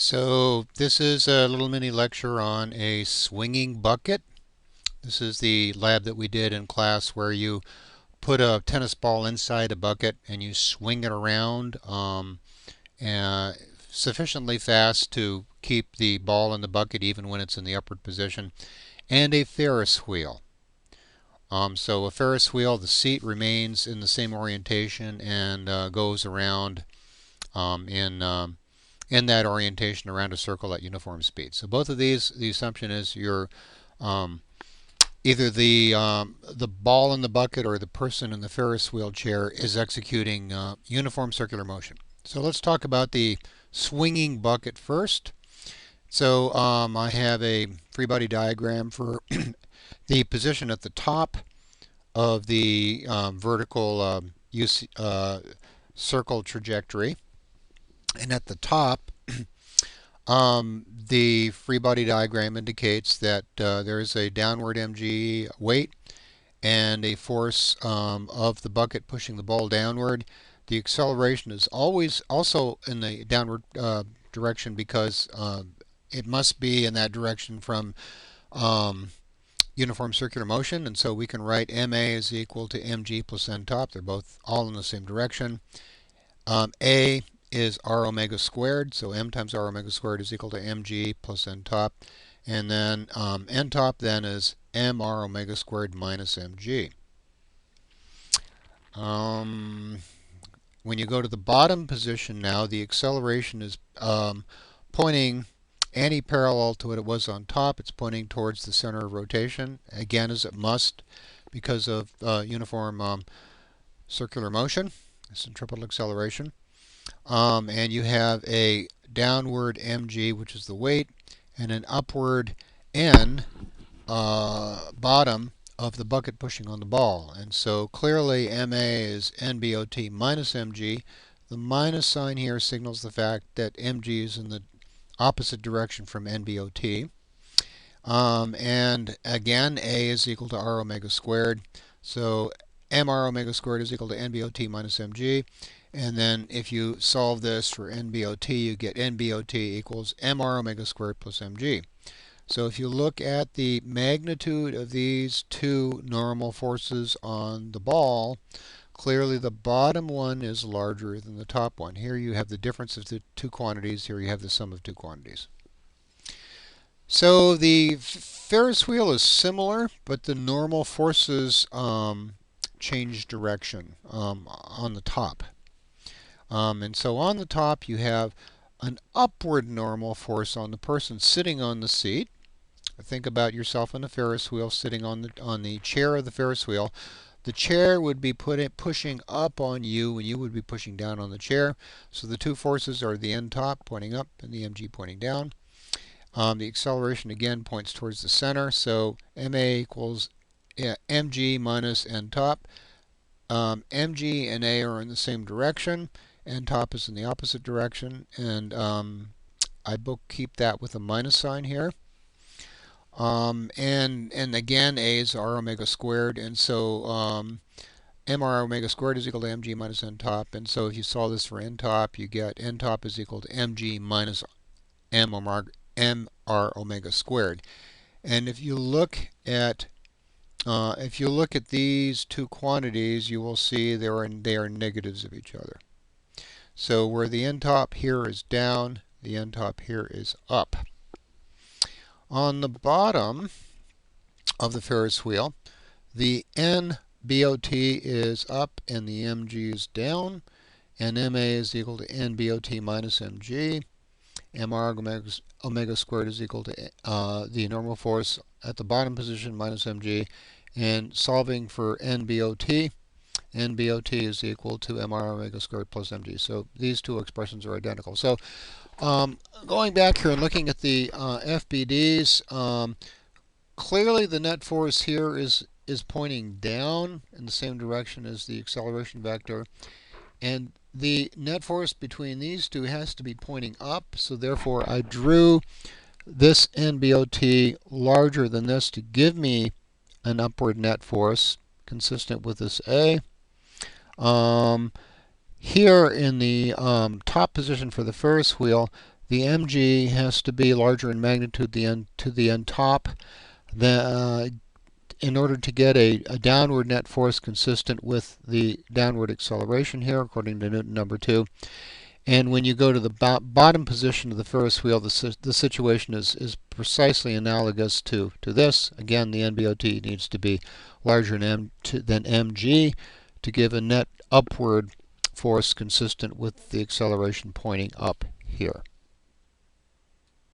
So this is a little mini lecture on a swinging bucket. This is the lab that we did in class where you put a tennis ball inside a bucket and you swing it around uh, sufficiently fast to keep the ball in the bucket even when it's in the upward position, and a Ferris wheel. So a Ferris wheel, the seat remains in the same orientation and goes around in that orientation around a circle at uniform speed. So both of these, the assumption is you're um, either the ball in the bucket or the person in the Ferris wheel chair is executing uniform circular motion. So let's talk about the swinging bucket first. So I have a free body diagram for the position at the top of the vertical circle trajectory, and at the top the free body diagram indicates that there is a downward mg weight and a force of the bucket pushing the ball downward. The acceleration is always also in the downward direction because it must be in that direction from um, uniform circular motion, and so we can write ma is equal to mg plus n top. They're both all in the same direction. A is r omega squared, so m times r omega squared is equal to mg plus n top. And then n top then is mr omega squared minus mg. When you go to the bottom position now, the acceleration is pointing anti-parallel to what it was on top. It's pointing towards the center of rotation, again as it must because of uniform circular motion, centripetal acceleration. And you have a downward mg, which is the weight, and an upward n bottom of the bucket pushing on the ball. And so clearly ma is nbot minus mg. The minus sign here signals the fact that mg is in the opposite direction from nbot. And again, a is equal to r omega squared. So mr omega squared is equal to nbot minus mg. And then if you solve this for nbot, you get nbot equals mr omega squared plus mg. So if you look at the magnitude of these two normal forces on the ball, clearly the bottom one is larger than the top one. Here you have the difference of the two quantities. Here you have the sum of two quantities. So the Ferris wheel is similar, but the normal forces change direction on the top. And so on the top you have an upward normal force on the person sitting on the seat. Think about yourself on the Ferris wheel sitting on the chair of the Ferris wheel. The chair would be pushing up on you and you would be pushing down on the chair. So the two forces are the n top pointing up and the mg pointing down. The acceleration again points towards the center. So ma equals mg minus n top. Mg and a are in the same direction. N top is in the opposite direction. And I bookkeep that with a minus sign here. And again, a is r omega squared, and so mr omega squared is equal to mg minus n top. And so if you solve this for n top, you get n top is equal to mg minus mr omega squared. And if you look at these two quantities, you will see they are negatives of each other. So where the n top here is down, the n top here is up. On the bottom of the Ferris wheel, the nbot is up and the mg is down, and ma is equal to nbot minus mg. mr omega squared is equal to the normal force at the bottom position minus mg. And solving for nbot, nbot is equal to mr omega squared plus mg. So these two expressions are identical. So going back here and looking at the FBDs, clearly the net force here is pointing down in the same direction as the acceleration vector, and the net force between these two has to be pointing up. So therefore, I drew this nbot larger than this to give me an upward net force consistent with this A. Here in the top position for the Ferris wheel, the mg has to be larger in magnitude to the n top in order to get a downward net force consistent with the downward acceleration here, according to Newton number 2. And when you go to the bottom position of the Ferris wheel, the situation is precisely analogous to this. Again, the NBOT needs to be larger than mg to give a net upward force consistent with the acceleration pointing up here.